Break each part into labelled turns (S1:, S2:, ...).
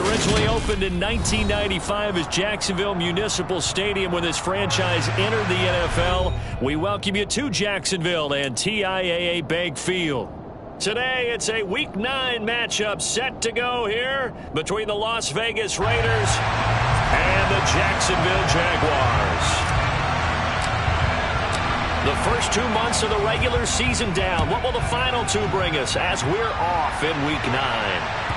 S1: originally opened in 1995 as Jacksonville Municipal Stadium when this franchise entered the NFL. We welcome you to Jacksonville and TIAA Bank Field. Today, it's a Week 9 matchup set to go here between the Las Vegas Raiders and the Jacksonville Jaguars. The first 2 months of the regular season down. What will the final 2 bring us as we're off in Week 9?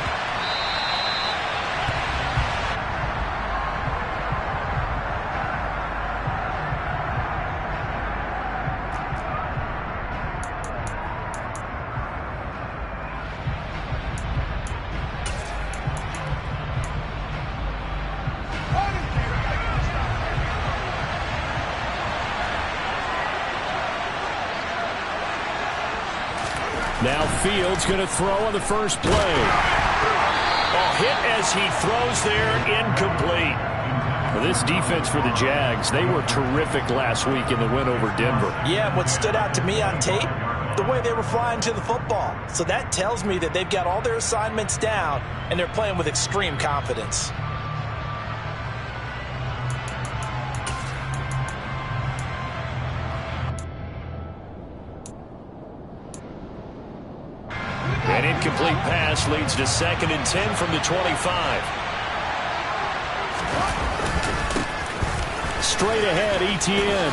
S1: Now Fields going to throw on the first play. Hit as he throws there, incomplete. Well, this defense for the Jags, they were terrific last week in the win over Denver.
S2: Yeah, what stood out to me on tape, the way they were flying to the football. So that tells me that they've got all their assignments down, and they're playing with extreme confidence.
S1: An incomplete pass leads to 2nd and 10 from the 25. Straight ahead, Etienne.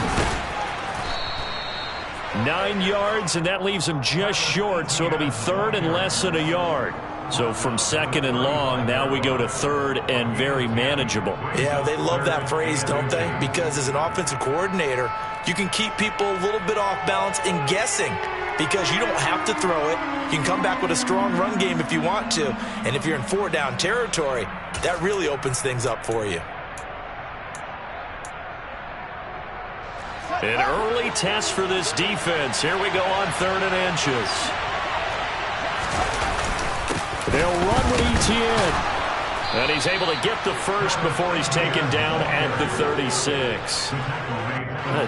S1: 9 yards, and that leaves him just short, so it'll be 3rd and less than a yard. So from 2nd and long, now we go to 3rd and very manageable.
S2: Yeah, they love that phrase, don't they? Because as an offensive coordinator, you can keep people a little bit off balance and guessing because you don't have to throw it. You can come back with a strong run game if you want to. And if you're in 4-down territory, that really opens things up for you.
S1: An early test for this defense. Here we go on 3rd and inches. They'll run with Etienne. And he's able to get the first before he's taken down at the 36.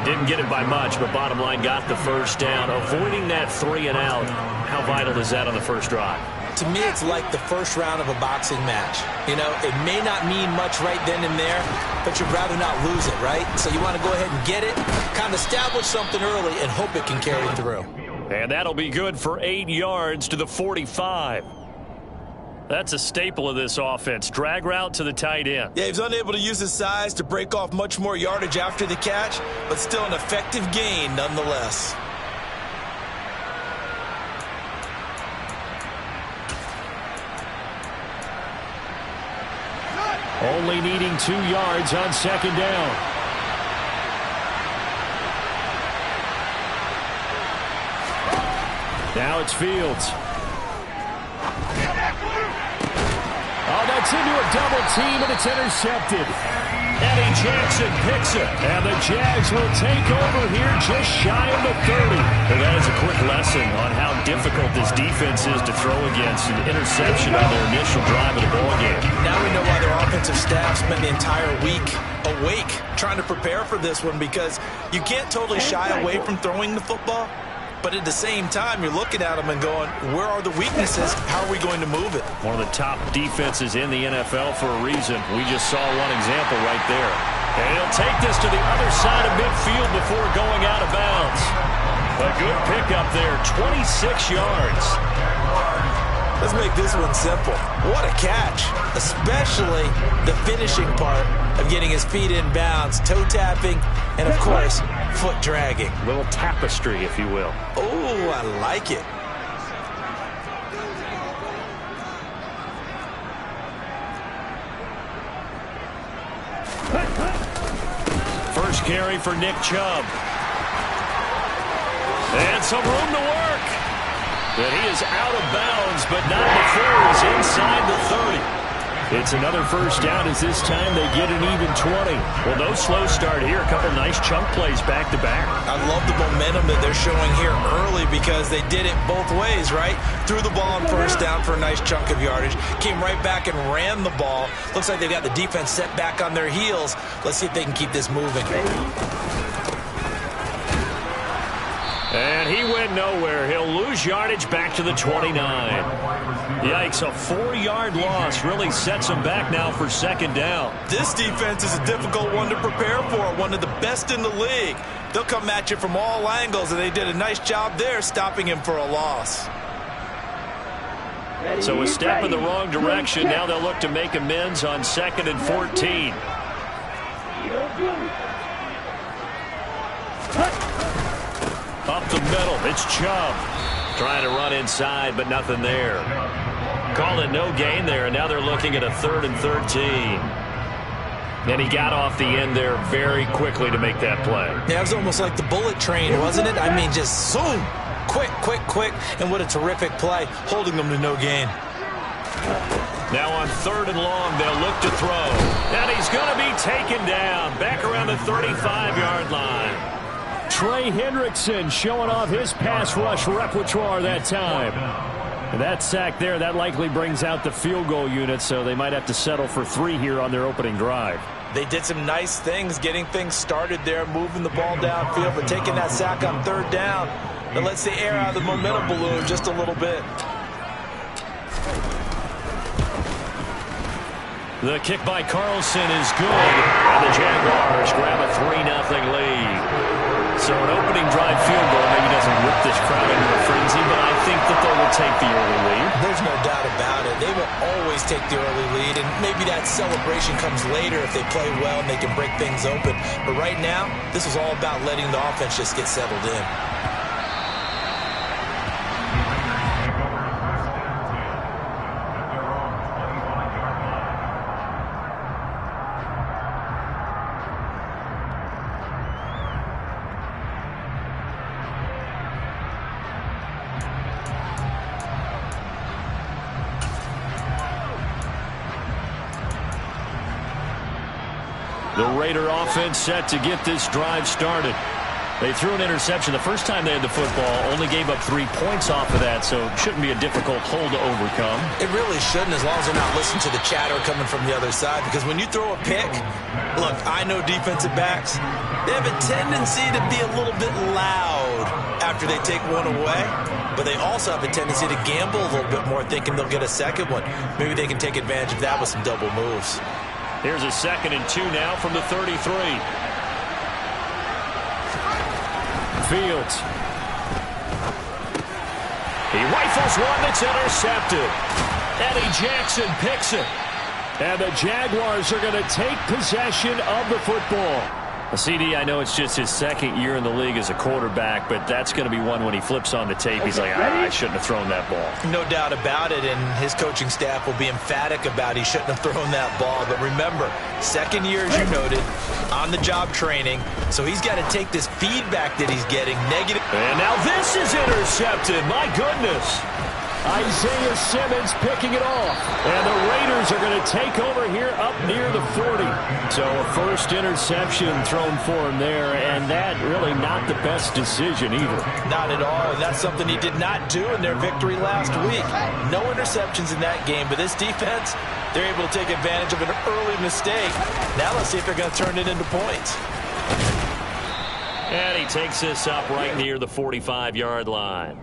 S1: Didn't get it by much, but bottom line got the first down. Avoiding that 3 and out. How vital is that on the first drive?
S2: To me, it's like the first round of a boxing match. You know, it may not mean much right then and there, but you'd rather not lose it, right? So you want to go ahead and get it, kind of establish something early, and hope it can carry through.
S1: And that'll be good for 8 yards to the 45. That's a staple of this offense. Drag route to the tight end.
S2: Yeah, he's unable to use his size to break off much more yardage after the catch, but still an effective gain nonetheless.
S1: Only needing 2 yards on 2nd down. Now it's Fields. Oh, that's into a double team, and it's intercepted. Eddie Jackson picks it, and the Jags will take over here just shy of the 30. And that is a quick lesson on how difficult this defense is to throw against. An interception on their initial drive of the ballgame.
S2: Now we know why their offensive staff spent the entire week awake trying to prepare for this one, because you can't totally shy away from throwing the football. But at the same time, you're looking at them and going, where are the weaknesses? How are we going to move it?
S1: One of the top defenses in the NFL for a reason. We just saw one example right there. And he'll take this to the other side of midfield before going out of bounds. A good pickup there, 26 yards.
S2: Let's make this one simple. What a catch, especially the finishing part of getting his feet in bounds, toe tapping, and of course, foot dragging.
S1: A little tapestry, if you will.
S2: Oh, I like it.
S1: First carry for Nick Chubb. And some room to work. But he is out of bounds, but not before he's inside the 30. It's another first down as this time they get an even 20. Well, no slow start here. A couple nice chunk plays back-to-back.
S2: I love the momentum that they're showing here early because they did it both ways, right? Threw the ball on first down for a nice chunk of yardage. Came right back and ran the ball. Looks like they've got the defense set back on their heels. Let's see if they can keep this moving.
S1: And he went nowhere. He'll lose gains yardage back to the 29. Yikes, a 4-yard loss really sets them back now for second down.
S2: This defense is a difficult one to prepare for, one of the best in the league. They'll come at you from all angles, and they did a nice job there stopping him for a loss.
S1: So a step in the wrong direction. Now they'll look to make amends on 2nd and 14. Up the middle, it's Chubb. Trying to run inside, but nothing there. Called it no gain there, and now they're looking at a 3rd and 13. And he got off the end there very quickly to make that play.
S2: Yeah, it was almost like the bullet train, wasn't it? I mean, just zoom. Quick, quick, quick. And what a terrific play, holding them to no gain.
S1: Now on 3rd and long, they'll look to throw. And he's going to be taken down back around the 35-yard line. Trey Hendrickson showing off his pass rush repertoire that time. And that sack there, that likely brings out the field goal unit, so they might have to settle for 3 here on their opening drive.
S2: They did some nice things getting things started there, moving the ball downfield, but taking that sack on 3rd down. That lets the air out of the momentum balloon just a little bit.
S1: The kick by Carlson is good, and the Jaguars grab a 3-0 lead. So an opening drive field goal maybe doesn't whip this crowd into a frenzy, but I think that they will take the early lead.
S2: There's no doubt about it. They will always take the early lead, and maybe that celebration comes later if they play well and they can break things open. But right now, this is all about letting the offense just get settled in.
S1: The Raider offense set to get this drive started. They threw an interception the first time they had the football, only gave up 3 points off of that, so it shouldn't be a difficult hole to overcome.
S2: It really shouldn't, as long as they're not listening to the chatter coming from the other side, because when you throw a pick, look, I know defensive backs, they have a tendency to be a little bit loud after they take one away, but they also have a tendency to gamble a little bit more, thinking they'll get a second one. Maybe they can take advantage of that with some double moves.
S1: Here's a 2nd and 2 now from the 33. Fields. He rifles one that's intercepted. Eddie Jackson picks it. And the Jaguars are going to take possession of the football. CD, I know it's just his 2nd year in the league as a quarterback, but that's going to be one when he flips on the tape. He's like, I shouldn't have thrown that ball.
S2: No doubt about it, and his coaching staff will be emphatic about he shouldn't have thrown that ball. But remember, 2nd year, as you noted, on-the-job training, so he's got to take this feedback that he's getting negative.
S1: And now this is intercepted. My goodness. Isaiah Simmons picking it off. And the Raiders are going to take over here up near the 40. So a first interception thrown for him there, and that really not the best decision either.
S2: Not at all, and that's something he did not do in their victory last week. No interceptions in that game, but this defense, they're able to take advantage of an early mistake. Now let's see if they're going to turn it into points.
S1: And he takes this up right near the 45-yard line.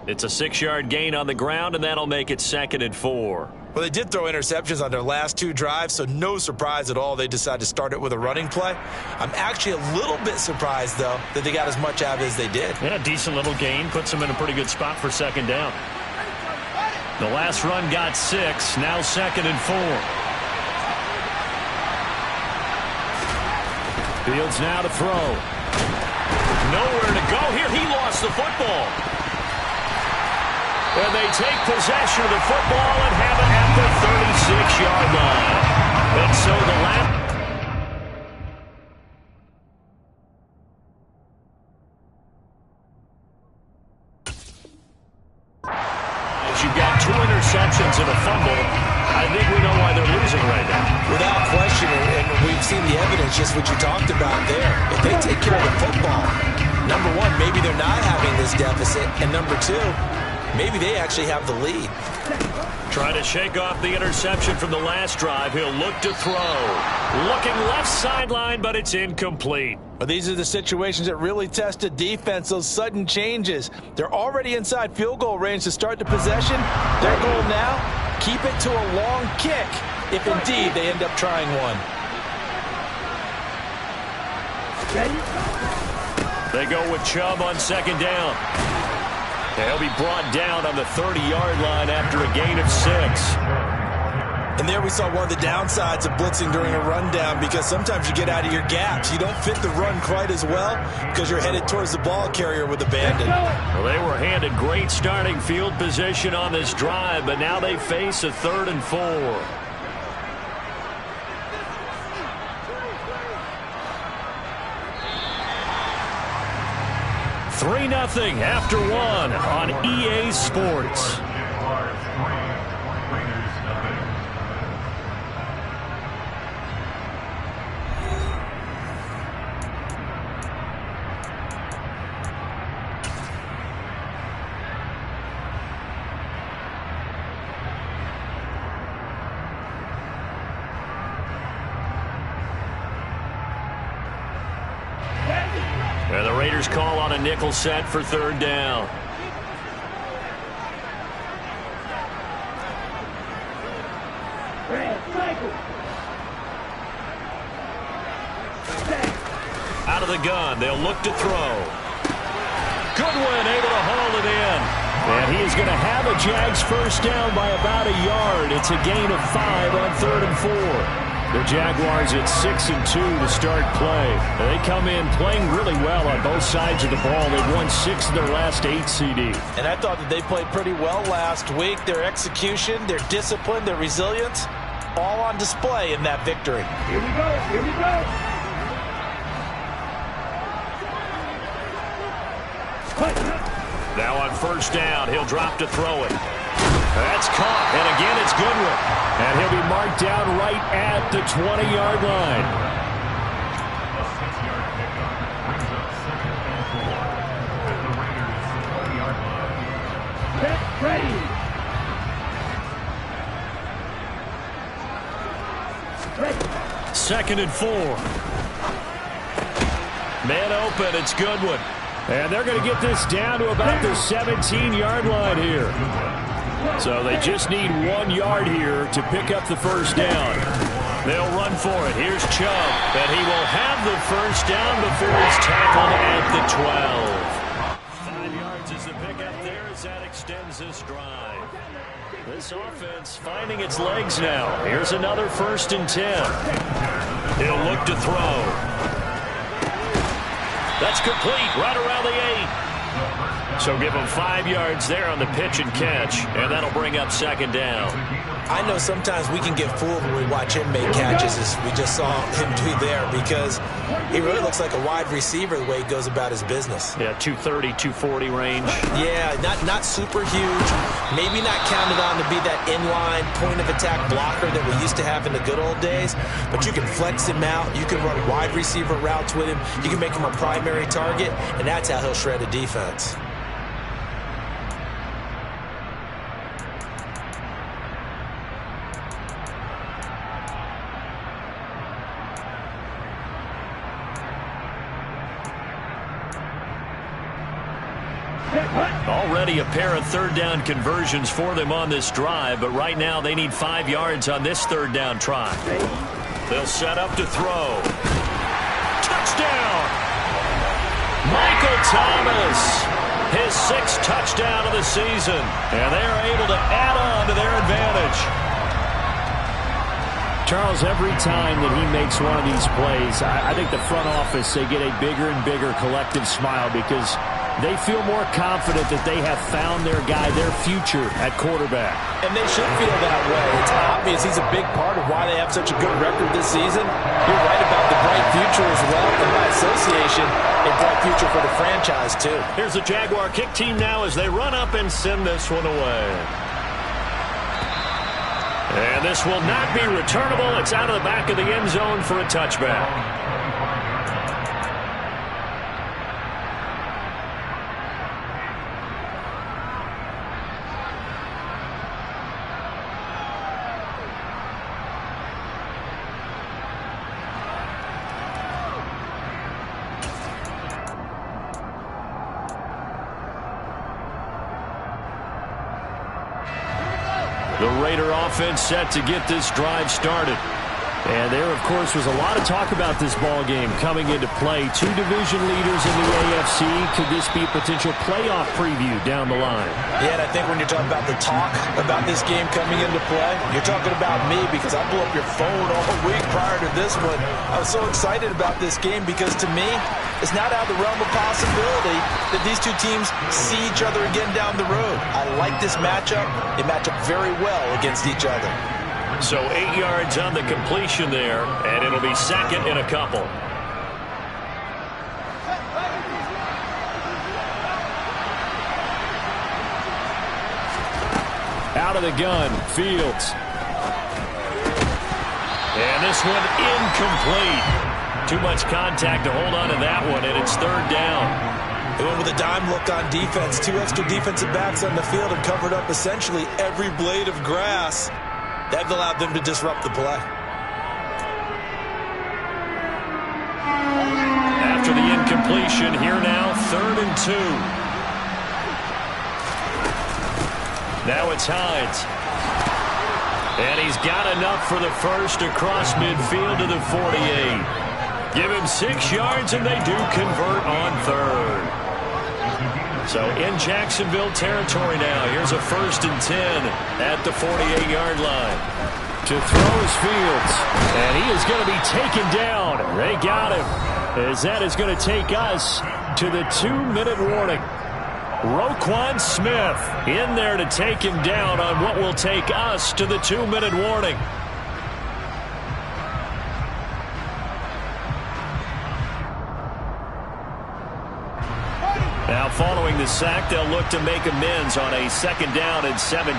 S1: It's a 6-yard gain on the ground, and that'll make it 2nd and 4.
S2: Well, they did throw interceptions on their last 2 drives, so no surprise at all they decided to start it with a running play. I'm actually a little bit surprised, though, that they got as much out of it as they did.
S1: Yeah, decent little gain. Puts them in a pretty good spot for 2nd down. The last run got 6. Now 2nd and 4. Fields now to throw. Nowhere to go here. He lost the football. And they take possession of the football and have it at the 36-yard line. And so the last... You've got 2 interceptions and a fumble. I think we know why they're losing right now.
S2: Without question, and we've seen the evidence, just what you talked about there. If they take care of the football, number 1, maybe they're not having this deficit, and number 2, maybe they actually have the lead.
S1: Trying to shake off the interception from the last drive. He'll look to throw. Looking left sideline, but it's incomplete.
S2: Well, these are the situations that really test a defense, those sudden changes. They're already inside field goal range to start the possession. Their goal now, keep it to a long kick, if indeed they end up trying one.
S1: They go with Chubb on second down. He'll be brought down on the 30-yard line after a gain of 6.
S2: And there we saw one of the downsides of blitzing during a rundown, because sometimes you get out of your gaps. You don't fit the run quite as well because you're headed towards the ball carrier with abandon.
S1: Well, they were handed great starting field position on this drive, but now they face a 3rd and 4. Three 0 after 1 on EA Sports. And the Raiders call on a nickel set for 3rd down. Out of the gun, they'll look to throw. Goodwin able to haul it in. And he is going to have a Jags first down by about a yard. It's a gain of 5 on 3rd and 4. The Jaguars at 6-2 to start play. They come in playing really well on both sides of the ball. They've won 6 of their last 8 CDs.
S2: And I thought that they played pretty well last week. Their execution, their discipline, their resilience, all on display in that victory.
S3: Here we go. Here we go.
S1: Now on first down, he'll drop to throw it. That's caught, and again it's Goodwin. And he'll be marked down right at the 20-yard line.
S3: Get ready. Ready.
S1: 2nd and 4. Man open, it's Goodwin. And they're going to get this down to about the 17-yard line here. So they just need 1 yard here to pick up the first down. They'll run for it. Here's Chubb. And he will have the first down before he's tackled at the 12. 5 yards is the pickup there as that extends this drive. This offense finding its legs now. Here's another 1st and 10. He'll look to throw. That's complete right around the 8. So give him 5 yards there on the pitch and catch, and that'll bring up 2nd down.
S2: I know sometimes we can get fooled when we watch him make catches, as we just saw him do there, because he really looks like a wide receiver the way he goes about his business.
S1: Yeah, 230, 240 range.
S2: Yeah, not super huge. Maybe not counted on to be that inline point-of-attack blocker that we used to have in the good old days, but you can flex him out. You can run wide receiver routes with him. You can make him a primary target, and that's how he'll shred a defense.
S1: Already a pair of 3rd down conversions for them on this drive, but right now they need 5 yards on this 3rd down try. They'll set up to throw. Touchdown! Michael Thomas, his 6th touchdown of the season, and they are able to add on to their advantage.
S4: Charles, every time that he makes one of these plays, I think the front office, they get a bigger and bigger collective smile because they feel more confident that they have found their guy, their future at quarterback.
S2: And they should feel that way. It's obvious he's a big part of why they have such a good record this season. You're right about the bright future as well, and by association, a bright future for the franchise, too.
S1: Here's the Jaguar kick team now as they run up and send this one away. And this will not be returnable. It's out of the back of the end zone for a touchback. The Raider offense set to get this drive started.
S4: And there, of course, was a lot of talk about this ball game coming into play. Two division leaders in the AFC. Could this be a potential playoff preview down the line?
S2: Yeah, and I think when you're talking about the talk about this game coming into play, you're talking about me because I blew up your phone all week prior to this one. I was so excited about this game because to me, it's not out of the realm of possibility that these two teams see each other again down the road. I like this matchup. They match up very well against each other.
S1: So 8 yards on the completion there, and it'll be second and a couple.
S4: Out of the gun, Fields.
S1: And this one incomplete. Too much contact to hold on to that one, and it's third down.
S2: They went with a dime look on defense. Two extra defensive backs on the field and covered up essentially every blade of grass. That allowed them to disrupt the play.
S1: After the incompletion, here now, 3rd and 2. Now it's Hines. And he's got enough for the first across midfield to the 48. Give him 6 yards, and they do convert on 3rd. So in Jacksonville territory now. Here's a 1st and 10 at the 48-yard line.
S4: To throw is Fields. And he is going to be taken down. They got him. As that is going to take us to the 2-minute warning. Roquan Smith in there to take him down on what will take us to the 2-minute warning. Now following the sack, they'll look to make amends on a 2nd down and 17.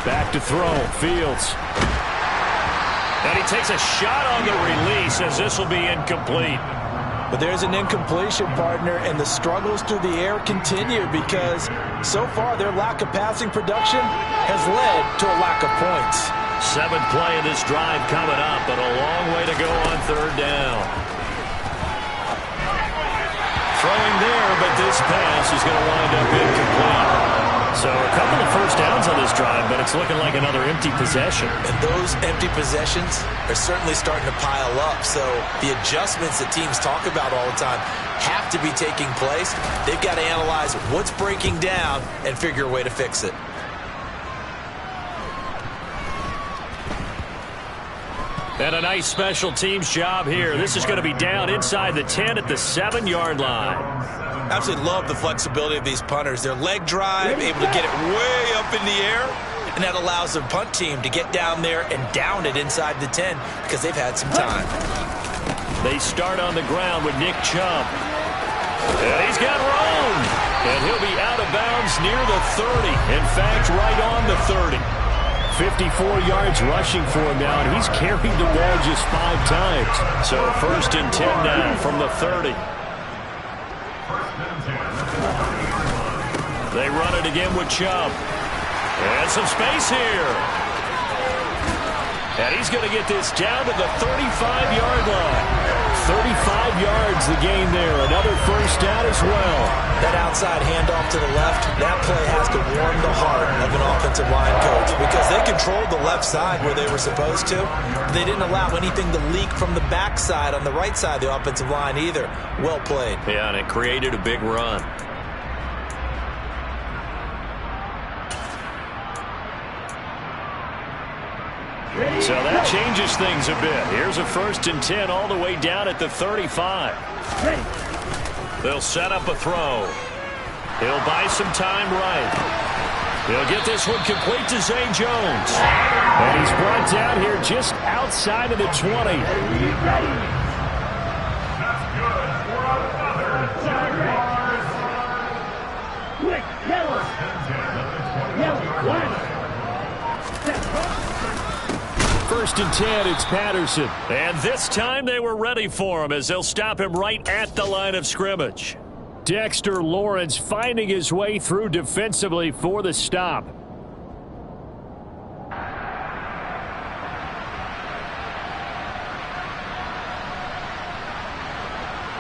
S4: Back to throw, Fields.
S1: And he takes a shot on the release as this will be incomplete.
S2: But there's an incompletion, partner, and the struggles through the air continue because so far their lack of passing production has led to a lack of points.
S1: 7th play of this drive coming up, but a long way to go on 3rd down. Throwing there, but this pass is going to wind up incomplete. So a couple of first downs on this drive, but it's looking like another empty possession.
S2: And those empty possessions are certainly starting to pile up. So the adjustments that teams talk about all the time have to be taking place. They've got to analyze what's breaking down and figure a way to fix it.
S1: And a nice special teams job here. This is going to be down inside the 10 at the 7-yard line.
S2: Absolutely love the flexibility of these punters. Their leg drive, able to get it way up in the air, and that allows their punt team to get down there and down it inside the 10 because they've had some time.
S1: They start on the ground with Nick Chubb. And he's got room. And he'll be out of bounds near the 30. In fact, right on the 30.
S4: 54 yards rushing for him now, and he's carried the ball just 5 times.
S1: So 1st and 10 now from the 30. They run it again with Chubb. And some space here. And he's going to get this down to the 35-yard line. 35 yards the gain there. Another first down as well.
S2: That outside handoff to the left, that play has to warm the heart of an offensive line coach because they controlled the left side where they were supposed to. They didn't allow anything to leak from the backside on the right side of the offensive line either. Well played.
S1: Yeah, and it created a big run. So that changes things a bit. Here's a 1st and 10 all the way down at the 35. They'll set up a throw. He'll buy some time right. He'll get this one complete to Zay Jones.
S4: And he's brought down here just outside of the 20.
S3: Quick, yellow. Yellow, one.
S4: 1st and 10, it's Patterson.
S1: And this time they were ready for him as they'll stop him right at the line of scrimmage.
S4: Dexter Lawrence finding his way through defensively for the stop.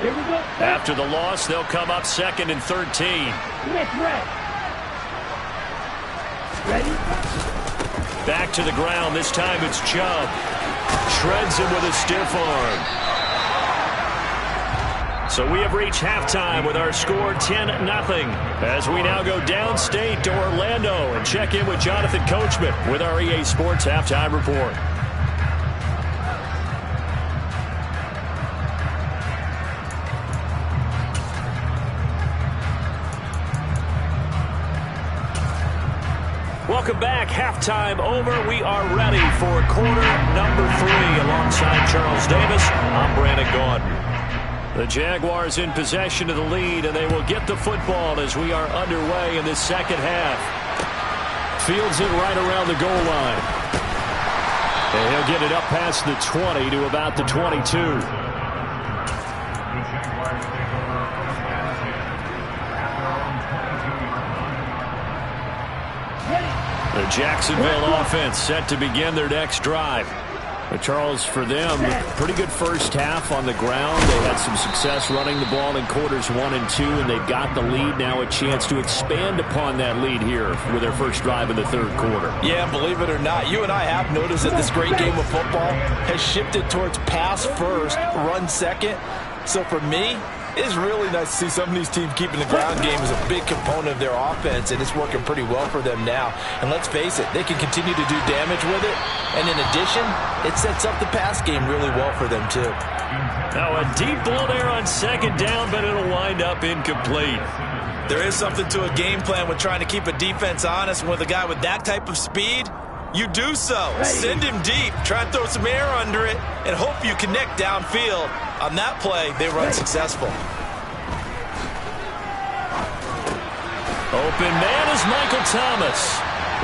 S3: Here we go.
S1: After the loss, they'll come up 2nd and 13.
S3: Red.
S1: Back to the ground. This time it's Chubb. Shreds him with a stiff arm. So we have reached halftime with our score 10-0. As we now go downstate to Orlando and check in with Jonathan Coachman with our EA Sports Halftime Report. Welcome back. Halftime over. We are ready for quarter number 3 alongside Charles Davis. I'm Brandon Gaudin. The Jaguars in possession of the lead, and they will get the football as we are underway in this second half. Fields it right around the goal line. And he'll get it up past the 20 to about the 22. The Jacksonville offense set to begin their next drive. But Charles, for them, pretty good first half on the ground. They had some success running the ball in quarters 1 and 2, and they've got the lead now, a chance to expand upon that lead here with their first drive in the third quarter.
S2: Yeah, believe it or not, you and I have noticed that this great game of football has shifted towards pass first, run second. So for me, it's really nice to see some of these teams keeping the ground game as a big component of their offense, and it's working pretty well for them now. And let's face it, they can continue to do damage with it. And in addition, it sets up the pass game really well for them, too.
S1: Now a deep ball there on second down, but it'll wind up incomplete.
S2: There is something to a game plan with trying to keep a defense honest. With a guy with that type of speed, you do so. Send him deep. Try and throw some air under it and hope you connect downfield. On that play, they were unsuccessful.
S1: Open man is Michael Thomas.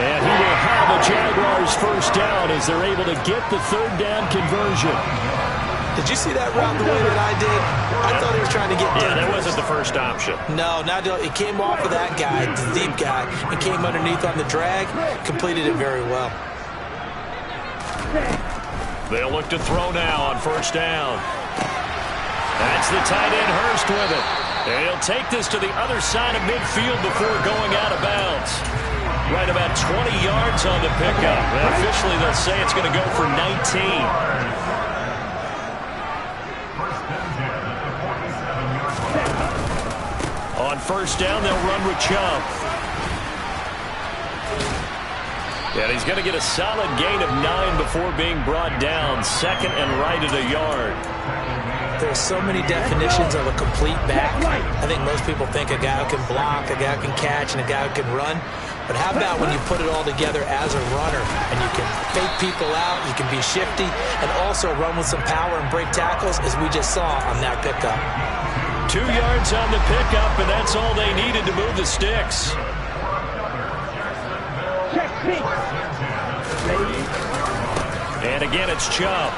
S1: And he will have a Jaguars first down as they're able to get the third down conversion.
S2: Did you see that route the way that I did? I thought he was trying to get
S1: Yeah, that wasn't the first option.
S2: No, it came off of that guy, the deep guy, and came underneath on the drag, completed it very well.
S1: They'll look to throw now on first down. That's the tight end Hurst with it. And he'll take this to the other side of midfield before going out of bounds. Right about 20 yards on the pickup. And officially, they'll say it's going to go for 19. On first down, they'll run with Chubb. And he's going to get a solid gain of 9 before being brought down. Second and right at a yard.
S2: There's so many definitions of a complete back. I think most people think a guy who can block, a guy who can catch, and a guy who can run. But how about when you put it all together as a runner, and you can fake people out, you can be shifty, and also run with some power and break tackles, as we just saw on that pickup.
S1: 2 yards on the pickup, and that's all they needed to move the sticks. And again, it's Chubb.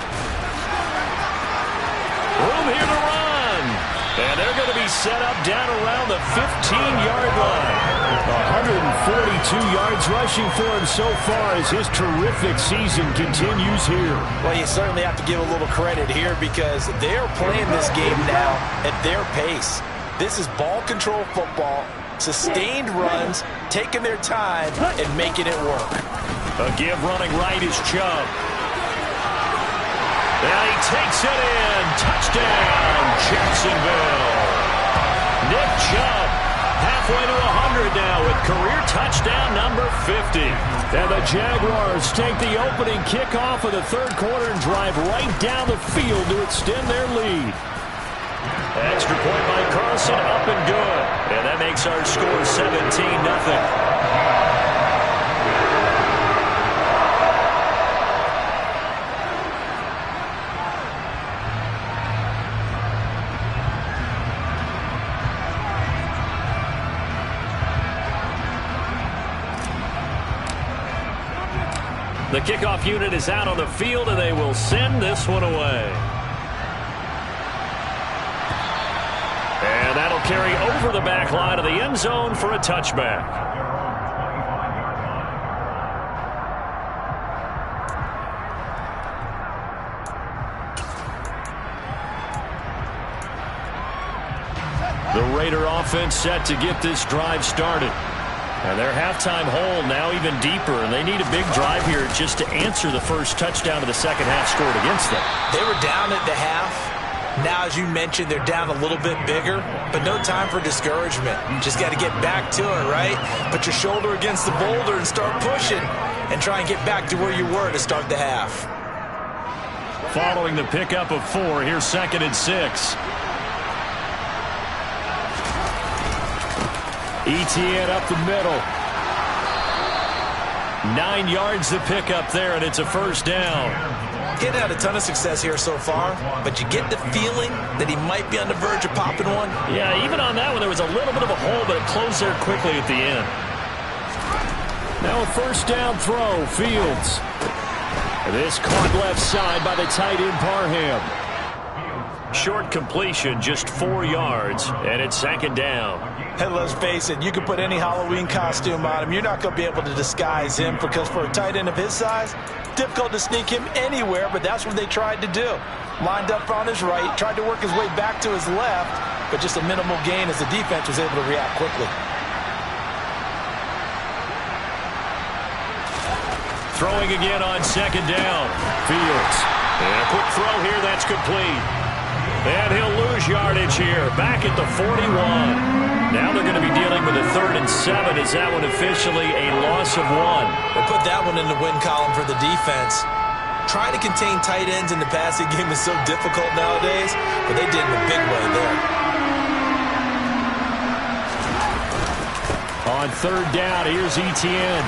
S1: Room here to run. And they're going to be set up down around the 15-yard line. 142 yards rushing for him so far as his terrific season continues here.
S2: Well, you certainly have to give a little credit here because they're playing this game now at their pace. This is ball control football, sustained runs, taking their time, and making it work.
S1: A give running right is Chubb. And he takes it in. Touchdown, Jacksonville. Nick Chubb, halfway to 100 now with career touchdown number 50. And the Jaguars take the opening kickoff of the third quarter and drive right down the field to extend their lead. Extra point by Carlson, up and good. And that makes our score 17-0. The kickoff unit is out on the field, and they will send this one away. And that'll carry over the back line of the end zone for a touchback. The Raider offense set to get this drive started. And their halftime hole now even deeper, and they need a big drive here just to answer the first touchdown of the second half scored against them.
S2: They were down at the half. Now, as you mentioned, they're down a little bit bigger, but no time for discouragement. Just got to get back to it, right? Put your shoulder against the boulder and start pushing and try and get back to where you were to start the half.
S1: Following the pickup of 4, here's 2nd and 6. Etienne up the middle. 9 yards to pick up there, and it's a first down.
S2: He had a ton of success here so far, but you get the feeling that he might be on the verge of popping one.
S1: Yeah, even on that one, there was a little bit of a hole, but it closed there quickly at the end. Now a first down throw, Fields. This caught left side by the tight end, Parham. Short completion, just 4 yards, and it's 2nd down.
S2: And let's face it, you can put any Halloween costume on him. You're not going to be able to disguise him because for a tight end of his size, difficult to sneak him anywhere, but that's what they tried to do. Lined up on his right, tried to work his way back to his left, but just a minimal gain as the defense was able to react quickly.
S1: Throwing again on 2nd down. Fields. And a quick throw here, that's complete. And he'll lose yardage here, back at the 41. Now they're going to be dealing with a 3rd and 7. Is that one officially a loss of 1?
S2: They put that one in the win column for the defense. Trying to contain tight ends in the passing game is so difficult nowadays, but they did in a big way there.
S1: On 3rd down, here's Etienne.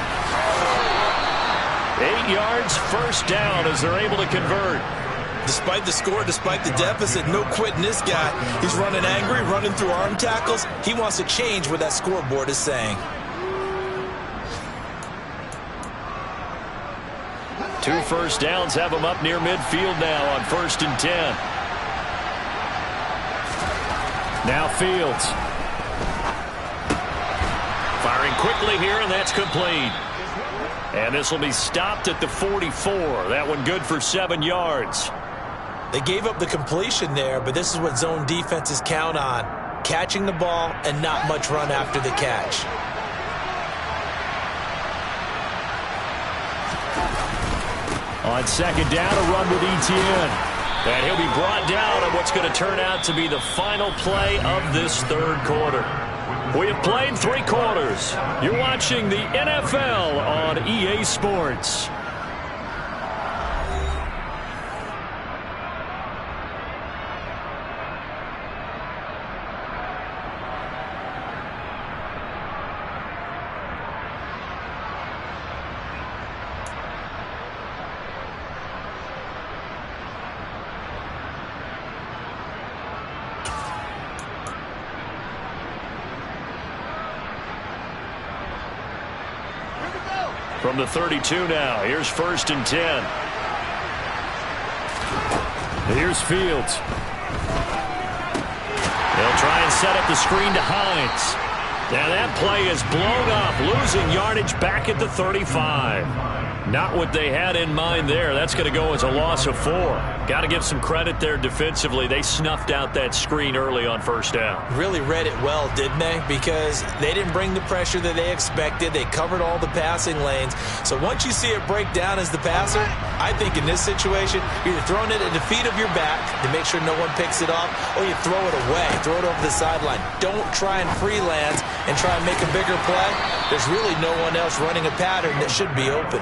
S1: 8 yards, first down as they're able to convert.
S2: Despite the score, despite the deficit, no quitting this guy. He's running angry, running through arm tackles. He wants to change what that scoreboard is saying.
S1: 2 first downs have him up near midfield now on 1st and 10. Now Fields. Firing quickly here, and that's complete. And this will be stopped at the 44. That one good for 7 yards.
S2: They gave up the completion there, but this is what zone defenses count on. Catching the ball and not much run after the catch.
S1: On 2nd down, a run with Etienne. And he'll be brought down on what's going to turn out to be the final play of this 3rd quarter. We have played 3 quarters. You're watching the NFL on EA Sports. From the 32 now, here's 1st and 10. Here's Fields. They'll try and set up the screen to Hines. Now that play is blown up, losing yardage back at the 35. Not what they had in mind there. That's going to go as a loss of 4. Got to give some credit there defensively. They snuffed out that screen early on 1st down.
S2: Really read it well, didn't they? Because they didn't bring the pressure that they expected. They covered all the passing lanes. So once you see it break down as the passer, I think in this situation, you're either throwing it at the feet of your back to make sure no one picks it off, or you throw it away, throw it over the sideline. Don't try and freelance and try and make a bigger play. There's really no one else running a pattern that should be open.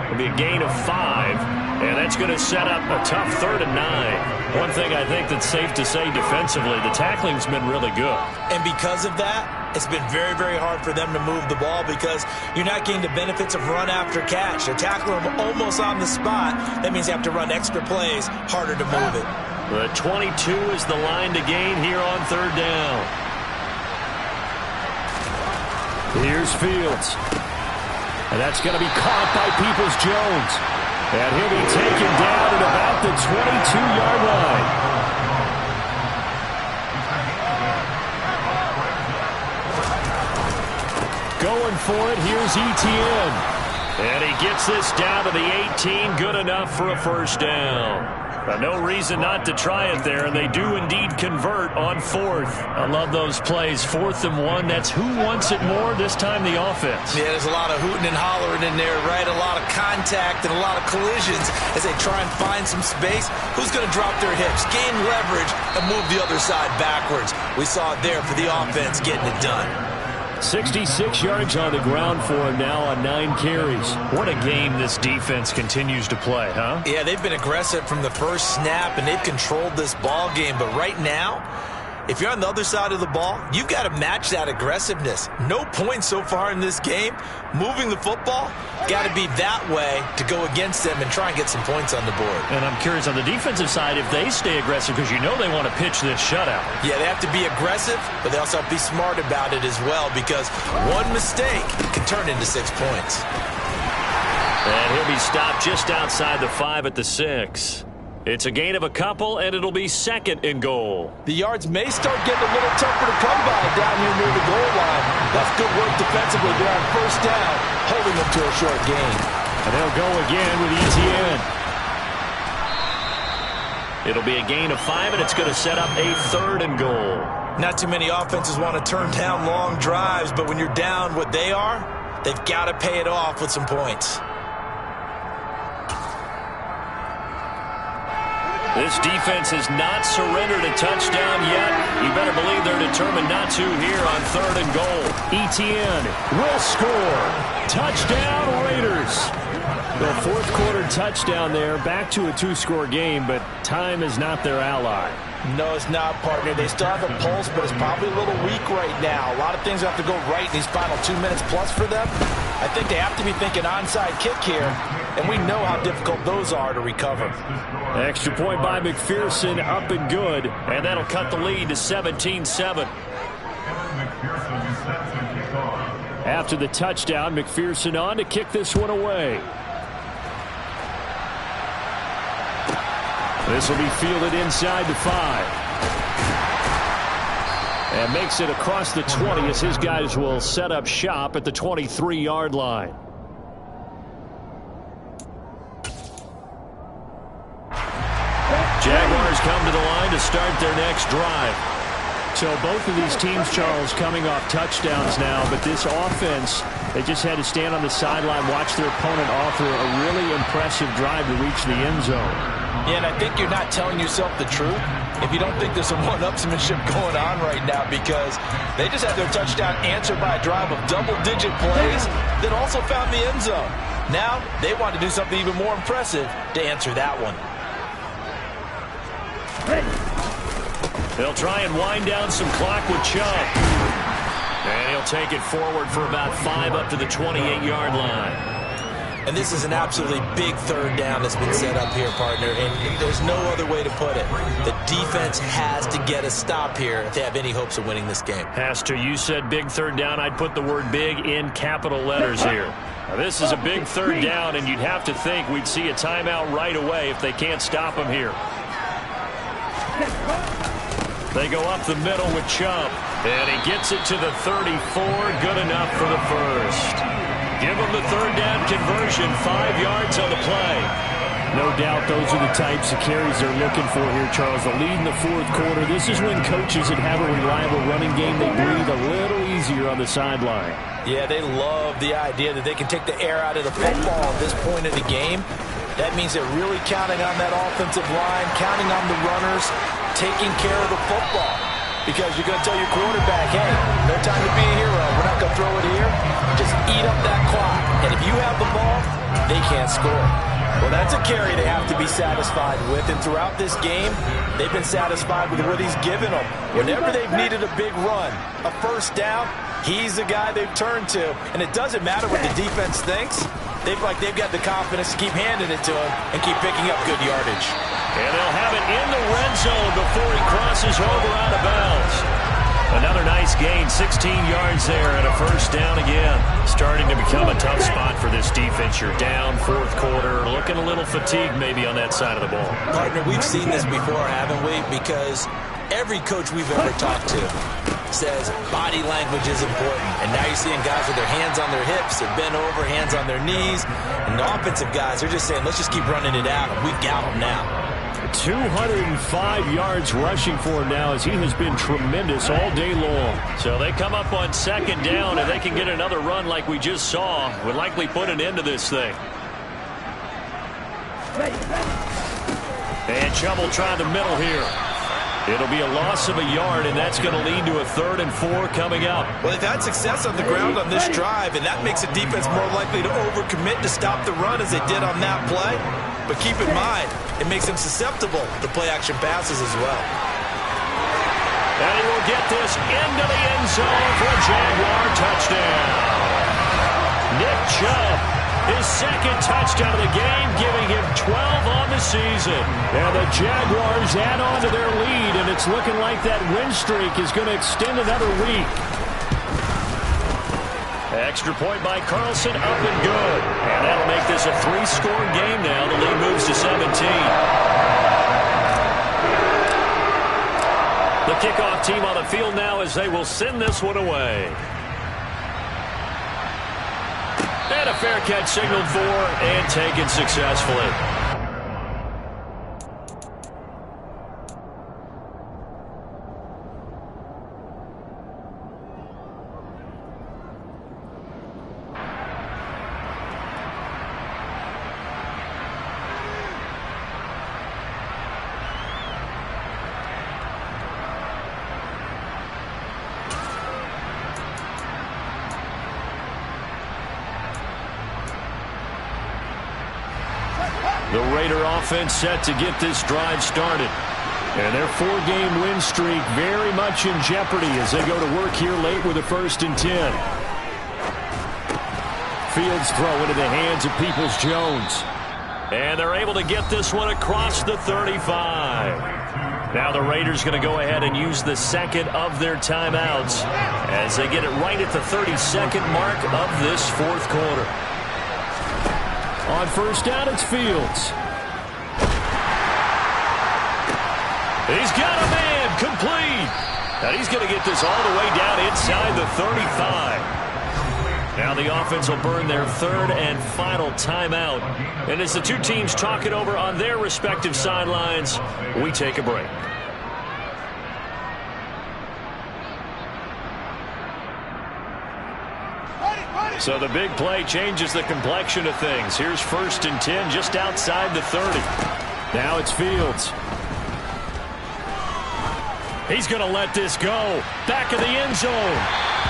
S1: It'll be a gain of 5, and that's going to set up a tough 3rd and 9. One thing I think that's safe to say defensively, the tackling's been really good.
S2: And because of that, it's been very, very hard for them to move the ball because you're not getting the benefits of run after catch. They're tackling them almost on the spot. That means you have to run extra plays, harder to move it.
S1: The 22 is the line to gain here on 3rd down. Here's Fields. And that's going to be caught by Peoples-Jones. And he'll be taken down at about the 22-yard line. Going for it, here's Etienne. And he gets this down to the 18, good enough for a first down. No reason not to try it there, and they do indeed convert on fourth. I love those plays. 4th and 1. That's who wants it more, this time the offense.
S2: Yeah, there's a lot of hooting and hollering in there, right? A lot of contact and a lot of collisions as they try and find some space. Who's going to drop their hips, gain leverage, and move the other side backwards? We saw it there for the offense getting it done.
S1: 66 yards on the ground for him now on 9 carries. What a game this defense continues to play, huh?
S2: Yeah, they've been aggressive from the first snap, and they've controlled this ball game. But right now, if you're on the other side of the ball, you've got to match that aggressiveness. No points so far in this game. Moving the football, got to be that way to go against them and try and get some points on the board.
S1: And I'm curious on the defensive side if they stay aggressive, because you know they want to pitch this shutout.
S2: Yeah, they have to be aggressive, but they also have to be smart about it as well, because one mistake can turn into 6 points.
S1: And he'll be stopped just outside the 5 at the 6. It's a gain of a couple, and it'll be 2nd and goal.
S2: The yards may start getting a little tougher to come by down here near the goal line. That's good work defensively there on 1st down, holding them to a short gain.
S1: And they'll go again with ETN. It'll be a gain of 5, and it's going to set up a 3rd and goal.
S2: Not too many offenses want to turn down long drives, but when you're down what they are, they've got to pay it off with some points.
S1: This defense has not surrendered a touchdown yet. You better believe they're determined not to here on 3rd and goal. ETN will score. Touchdown, Raiders. The 4th quarter touchdown there. Back to a 2-score game, but time is not their ally.
S2: No, it's not, partner. They still have a pulse, but it's probably a little weak right now. A lot of things have to go right in these final 2 minutes plus for them. I think they have to be thinking onside kick here, and we know how difficult those are to recover.
S1: Extra point by McPherson, up and good, and that'll cut the lead to 17-7. After the touchdown, McPherson on to kick this one away. This will be fielded inside the 5. And makes it across the 20 as his guys will set up shop at the 23-yard line. Jaguars come to the line to start their next drive. So both of these teams, Charles, coming off touchdowns now, but this offense, they just had to stand on the sideline, watch their opponent offer a really impressive drive to reach the end zone.
S2: Yeah, and I think you're not telling yourself the truth if you don't think there's some one-upsmanship going on right now, because they just had their touchdown answered by a drive of double-digit plays that also found the end zone. Now they want to do something even more impressive to answer that one.
S1: They'll try and wind down some clock with Chubb. And he'll take it forward for about 5 up to the 28-yard line.
S2: And this is an absolutely big 3rd down that's been set up here, partner, and there's no other way to put it. The defense has to get a stop here if they have any hopes of winning this game.
S1: Has to. You said big 3rd down. I'd put the word big in capital letters here. Now, this is a big 3rd down, and you'd have to think we'd see a timeout right away if they can't stop him here. They go up the middle with Chubb, and he gets it to the 34. Good enough for the 1st. Give them the 3rd down conversion, 5 yards on the play. No doubt those are the types of carries they're looking for here, Charles. The lead in the 4th quarter. This is when coaches that have a reliable running game, they breathe a little easier on the sideline.
S2: Yeah, they love the idea that they can take the air out of the football at this point of the game. That means they're really counting on that offensive line, counting on the runners, taking care of the football. Because you're going to tell your quarterback, hey, no time to be a hero. We're not going to throw it here. Just eat up that clock. And if you have the ball, they can't score. Well, that's a carry they have to be satisfied with. And throughout this game, they've been satisfied with what he's given them. Whenever they've needed a big run, a 1st down, he's the guy they've turned to. And it doesn't matter what the defense thinks. They've got the confidence to keep handing it to him and keep picking up good yardage.
S1: And they'll have it in the red zone before he crosses over out of bounds. Another nice gain, 16 yards there, and a 1st down again. Starting to become a tough spot for this defense. You're down 4th quarter, looking a little fatigued maybe on that side of the ball.
S2: Partner, we've seen this before, haven't we? Because every coach we've ever talked to says body language is important. And now you're seeing guys with their hands on their hips, they're bent over, hands on their knees. And the offensive guys are just saying, let's just keep running it out. We've got them now.
S4: 205 yards rushing for him now, as he has been tremendous all day long.
S1: So they come up on second down. If they can get another run like we just saw, would likely put an end to this thing. And Chubb will try the middle here. It'll be a loss of a yard, and that's going to lead to a 3rd and 4 coming up.
S2: Well, they've had success on the ground on this drive, and that makes a defense more likely to overcommit to stop the run as they did on that play. But keep in mind, it makes them susceptible to play-action passes as well.
S1: And he will get this into the end zone for a Jaguar touchdown. Nick Chubb, his 2nd touchdown of the game, giving him 12 on the season.
S4: And the Jaguars add on to their lead, and it's looking like that win streak is going to extend another week.
S1: Extra point by Carlson, up and good. And that'll make this a 3-score game now. The lead moves to 17. The kickoff team on the field now as they will send this one away. And a fair catch signaled for and taken successfully. The Raider offense set to get this drive started. And their 4-game win streak very much in jeopardy as they go to work here late with a 1st and 10. Fields throw into the hands of Peoples-Jones. And they're able to get this one across the 35. Now the Raiders going to go ahead and use the 2nd of their timeouts as they get it right at the 32nd mark of this 4th quarter. On 1st down, it's Fields. He's got a man, complete. And he's going to get this all the way down inside the 35. Now the offense will burn their 3rd and final timeout. And as the two teams talk it over on their respective sidelines, we take a break. So the big play changes the complexion of things. Here's 1st and 10 just outside the 30. Now it's Fields. He's going to let this go. Back of the end zone.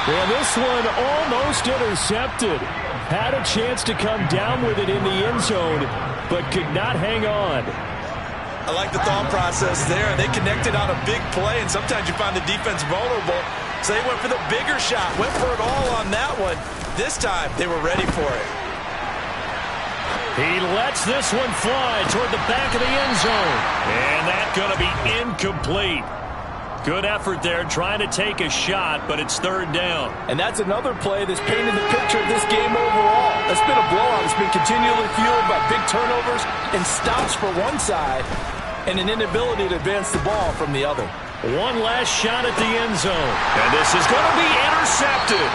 S4: And this one almost intercepted. Had a chance to come down with it in the end zone, but could not hang on.
S2: I like the thought process there. They connected on a big play, and sometimes you find the defense vulnerable. So they went for the bigger shot, went for it all on that one. This time, they were ready for it.
S1: He lets this one fly toward the back of the end zone. And that's going to be incomplete. Good effort there, trying to take a shot, but it's 3rd down.
S2: And that's another play that's painted the picture of this game overall. It's been a blowout. It's been continually fueled by big turnovers and stops for one side and an inability to advance the ball from the other.
S1: One last shot at the end zone. And this is going to be intercepted.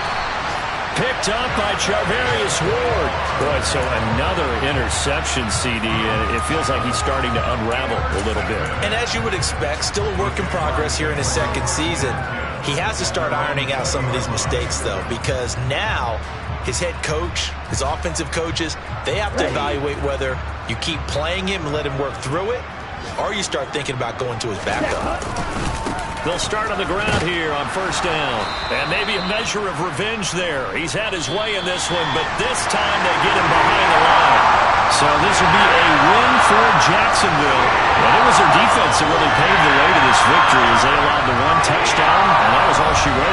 S1: Picked up by Charvarius Ward. Boy, so another interception, CD. It feels like he's starting to unravel a little bit.
S2: And as you would expect, still a work in progress here in his 2nd season. He has to start ironing out some of these mistakes, though, because now his head coach, his offensive coaches, they have to evaluate whether you keep playing him and let him work through it, or you start thinking about going to his backup.
S1: They'll start on the ground here on 1st down. And maybe a measure of revenge there. He's had his way in this one, but this time they get him behind the line. So this will be a win for Jacksonville. Well, it was their defense that really paved the way to this victory as they allowed the 1 touchdown, and that was all she wrote.